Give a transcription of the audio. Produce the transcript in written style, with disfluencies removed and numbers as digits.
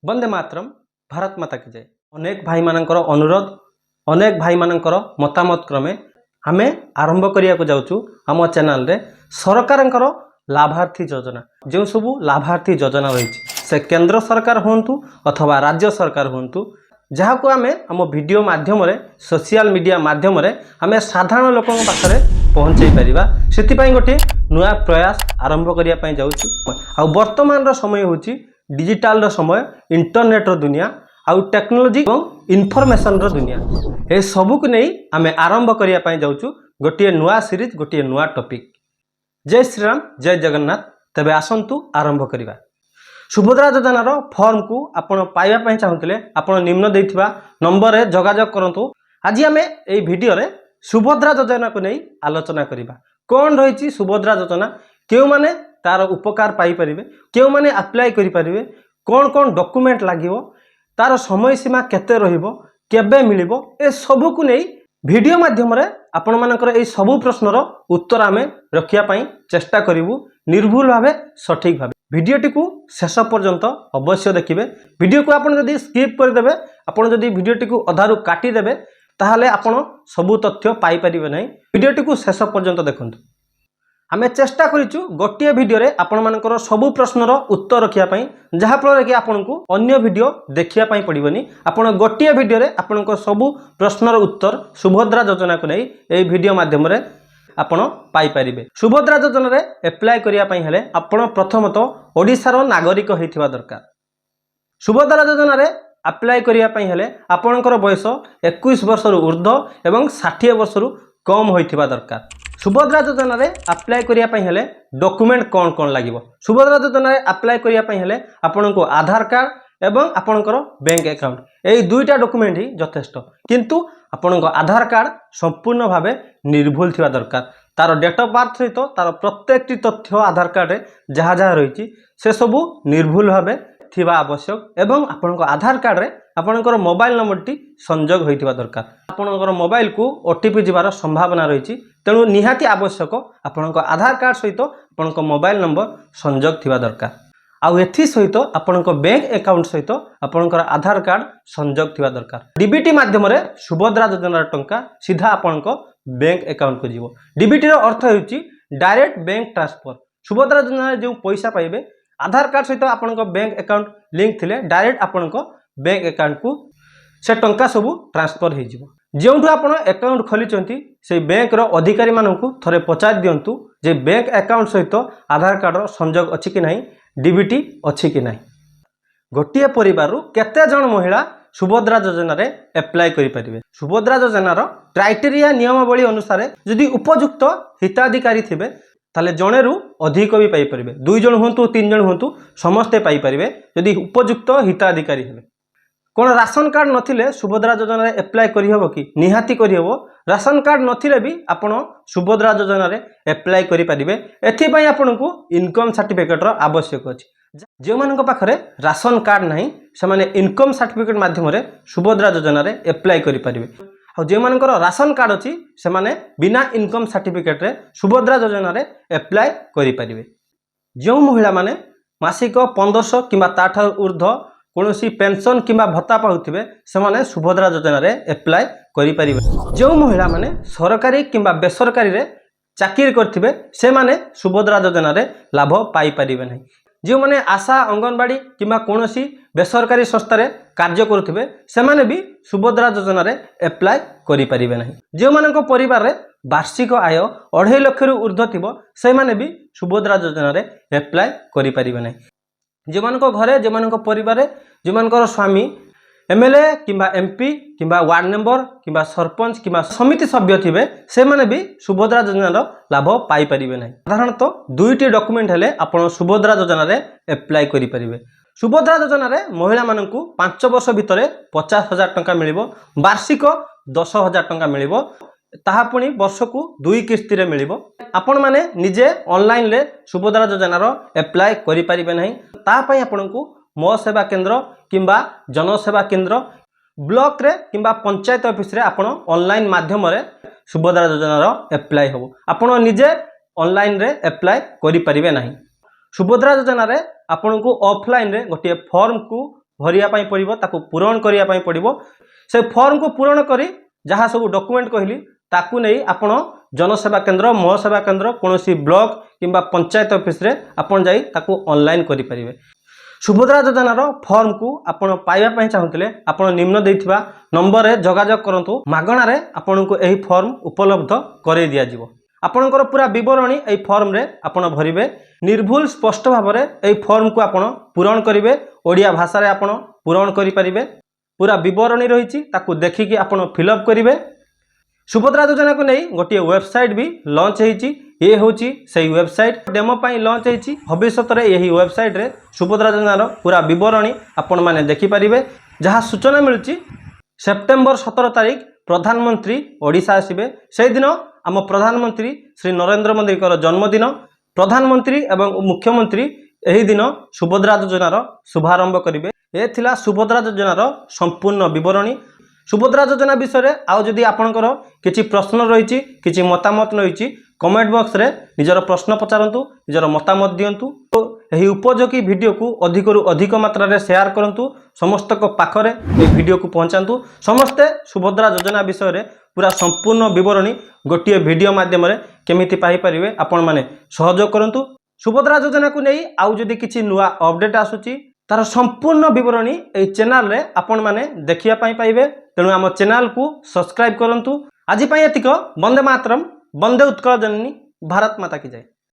वंदे मातरम। भारत माता की जय। अनेक भाई मानकर अनुरोध, अनेक भाई मानकर मतामत क्रमे आम आरंभ करने जाऊँ आम चैनल रे सरकार लाभार्थी योजना जो सबू लाभार्थी योजना रही से केंद्र सरकार हूँ अथवा राज्य सरकार हूँ जहाँ को आम आम वीडियो माध्यम सोशल मीडिया माध्यम आम साधारण लोक पाखे पहुँचे पारिबा से गोटे नुआ प्रयास आरंभ करने जाऊँ। वर्तमान समय हूँ डिजिटल समय, इंटरनेट दुनिया आउ टेक्नोलोजी और इनफॉरमेशन दुनिया ए सबू को नहीं आम आरंभ करने जाऊँ गोटे नुआ सीरीज, गोटे नुआ टॉपिक। जय श्रीराम, जय जगन्नाथ। तेबे आसंतु आरंभ करिबा। सुभद्रा योजनार फॉर्म को आपण पाइबा चाहूले आपण निम्न देथिबा नंबर रे जोगाजोग करंतु। आज आम ए वीडियो रे सुभद्रा योजना को नहीं आलोचना करिबा। कौन रही सुभद्रा योजना, क्यों माने तार उपकार पाई परिबे, क्यों माने अप्लाई करि परिबे, कौन कौन डॉक्यूमेंट लागिवो, तार समय सीमा केते रहिबो, केबे मिलिबो, ए सबु को नहीं वीडियो माध्यम रे आपण मानकर ए सबु प्रश्नर उत्तर आमे रखिया पई चेष्टा करिवु निर्भुल भावे, सठिक भावे। वीडियोटी को शेष पर्यंत अवश्य देखिए। वीडियो को आपण जदि स्किप करदेबे, आपण जदि वीडियोटी को अधारु काटी देबे ताहले आपण सबु तथ्य पाई परिबे नहीं। वीडियोटी को शेष पर्यंत देखंतु। आमे चेष्टा करिचु गोटिए वीडियो रे आपण मानकर सबु प्रश्नर उत्तर रखिया पई, जहा फल कि आपण को अन्य वीडियो देखिया पई पड़िबनी। आपण गोटिए वीडियो रे आपण को सबु प्रश्नर उत्तर सुभद्रा योजना को नहीं ए वीडियो माध्यम रे आपण पाई परिबे। सुभद्रा योजना रे अप्लाई करिया पई हेले आपण प्रथमतः ओडिसा रो नागरिक होइथिबा दरकार। सुभद्रा योजना रे अप्लाई करिया पई हेले आपणकर बयस 21 वर्ष रु ऊर्ध्व एवं 60 वर्ष रु कम होइथिबा दरकार। सुभद्रा योजना रे अप्लाई करिया पई हेले डॉक्यूमेंट कौन कौन लागिवो। सुभद्रा योजना रे अप्लाई करिया पई हेले आपनको आधार कार्ड एवं आपणकर बैंक अकाउंट एई दुईटा डॉक्यूमेंट ही यथेष्ट, किंतु आपणको आधार कार्ड संपूर्ण भावे निर्भुल थिबा दरकार। तार डेट ऑफ बर्थ सहित तार प्रत्येकटी तथ्य आधार कार्ड रे जहाँ जहाँ रही से सबू निर्भुल भावे थिबा आवश्यक एवं आपणको आधार कार्ड रे आपणकर मोबाइल नंबर टी संजोग होइथिबा दरकार। आपणकर मोबाइल को ओटीपी जिबार संभावना रही, तेणु निहाती आवश्यक आपणको आधार कार्ड सहित आपणको मोबाइल नंबर संजोग थिबा दरकार। आउ एथि सहित आपणको बैंक अकाउंट सहित आपणकर आधार कार्ड संजोग थिबा दरकार। डीबीटी माध्यम रे सुभद्रा योजनार टंका सीधा आपणको बैंक अकाउंट को जीवो। डीबीटी रो अर्थ हेउची डायरेक्ट बैंक ट्रांसफर। सुभद्रा योजना जो पैसा पाइबे आधार कार्ड सहित आपणको बैंक अकाउंट लिंक थिले डायरेक्ट आपणको बैंक अकाउंट को से टंका सबू ट्रांसफर हो जीवो। जोंठु आपण अकाउंट खोलिचंती से बैंक रो अधिकारी मानकु थरे पचार दियंतु जे बैंक अकाउंट सहित आधार कार्ड रो संजोग अछि कि नहीं, डीबीटी अछि कि नहीं। गोटिए परिवार रु केते जन महिला सुभद्रा योजना रे अप्लाई करि परिबे। सुभद्रा योजनार क्राइटेरिया नियमावली अनुसार यदि उपयुक्त हिताधिकारी थिबे ताले जणे रु अधिक भी पाई परिबे। 2 जन हुंतु 3 जन हुंतु समस्ते पाई परिबे यदि उपयुक्त हिताधिकारी हेबे। कोन राशन कार्ड नथिले सुभद्रा योजना रे अप्लाई करि हबो कि? निहाती करि हबो। राशन कार्ड नथिले भी आपण सुभद्रा योजना रे अप्लाई करि परिबे। एथि पई आपनकु इनकम सर्टिफिकेट रो आवश्यक अछि। जे मानक पाखरे राशन कार्ड नाही से माने इनकम सर्टिफिकेट माध्यम रे सुभद्रा योजना रे अप्लाई करि परिबे। आ जे मानकर राशन कार्ड अछि से माने बिना इनकम सर्टिफिकेट रे सुभद्रा योजना रे अप्लाई करि परिबे। जो महिला माने मासिक 1500 किंबा ताठा ऊर्ध्व कोनोसी पेंशन किंबा भत्ता पाउथिबे से माने सुभद्रा योजना रे अप्लाई करि परिबे। जो महिला माने सरकारी किंबा बेसरकारी रे चाकरी करथिबे से माने सुभद्रा योजना रे लाभ पाई परिबे नहीं। जो माने आशा, अंगनवाड़ी किंबा कोनोसी बेसरकारी संस्था रे कार्य करुथिबे से माने भी सुभद्रा योजना रे अप्लाई करि परिबे नहीं। जो मानक परिवार रे वार्षिक आय 2.5 लाख रु ऊर्ध्व थिबो से माने भी सुभद्रा योजना रे अप्लाई करि परिबे नहीं। जे मानक घरे, जे मानक परिवार रे, जे मानकर स्वामी एमएलए किंबा एमपी किंबा वार्ड मेंबर किंबा सरपंच किंबा समिति सभ्य थिबे से माने भी सुभद्रा योजना रो लाभ पाई परिबे नहीं। साधारणतः 2टी डॉक्यूमेंट हेले आपण सुभद्रा योजना रे अप्लाई करि परिबे। सुभद्रा योजना रे महिला मानकु 5 वर्ष भितरे 50,000 टंका मिलिबो, वार्षिक 10,000 टंका मिलिबो, ताहा पुणी वर्ष को 2 किस्ती रे मिलिबो। आपण माने निजे ऑनलाइन ले सुभद्रा योजना रो अप्लाई करि परिबे नहीं। ता पई आपनकु मो सेवा केंद्र किंबा जनसेवा केंद्र ब्लॉक रे किंबा पंचायत ऑफिस रे आपण ऑनलाइन माध्यम रे सुभद्रा योजना रो अप्लाई हो। आपण निजे ऑनलाइन रे अप्लाई करि परिबे नहीं। सुभद्रा योजना रे आपन को ऑफलाइन रे गोटे फॉर्म को भरिया पाई पड़िबो ताकू पूरण करिया पाई पड़िबो से फॉर्म को पूरण करी जहाँ सब डॉक्यूमेंट कहली ताकू नहीं आपण जनसेवा केंद्र मो सेवा केंद्र कोनोसी ब्लॉक किंबा पंचायत ऑफिस रे आपण जाई ताकू ऑनलाइन करि परिबे। सुभद्रा योजनार फॉर्म को आपण पाइबा पई चाहुतले आपण निम्न देथिबा नंबर रे जोगाजोग करंतु मागणा रे आपण को एही फॉर्म उपलब्ध करे दिया जिवो। आपणकर पूरा विवरणी एही फॉर्म रे आपण भरिबे निर्भुल स्पष्ट भाव में एही फॉर्म को आपण पूरण करिवे ओडिया भाषा रे आपण पूरण करि परिबे पूरा विवरणी रहिछि ताकू देखिकि आपण फिलअप करिवे। सुभद्रा योजना को नहीं गोटे वेबसाइट भी लॉन्च होईछि ये होची सही वेबसाइट डेमो पाई लॉन्च होईछि भविष्य रे यही वेबसाइट रे सुभद्रा योजनार पूरा विवरणी आपण माने देखि परिबे जहाँ सूचना मिलुछि सेप्टेम्बर 17 तारिख प्रधानमंत्री ओडिशा आसिबे से दिन आम प्रधानमंत्री श्री नरेंद्र मोदी जन्मदिन प्रधानमंत्री एवं मुख्यमंत्री यही दिन सुभद्रा योजनार शुभारंभ करेंगे। ये थिला सुभद्रा योजनार संपूर्ण विवरणी। सुभद्रा योजना विषय में आउ जदि आपणकर किछि प्रश्न रही किछि मतामत रही कमेंट बॉक्स रे निजर प्रश्न पचारंतु निजर मतामत दियंतु। तो यही उपयोगी वीडियो को अधिक रु अधिक मात्रा रे शेयर करंतु समस्त को पाखरे ए वीडियो को पहुंचातु समस्ते सुभद्रा योजना विषय रे पूरा संपूर्ण विवरणी गोटे वीडियो माध्यम रे केमिति पाई परिवे आपण माने सहयोग करंतु। सुभद्रा योजना को नहीं आउ जदि किछि नुआ अपडेट आसुची तार संपूर्ण विवरणी ए चैनल रे आपण माने देखिया पाई पाइबे तेणु आम चैनल को सब्सक्राइब करंतु। आज पई एतिक वंदे मातरम वंदे उत्कल जननी भारत माता की जय।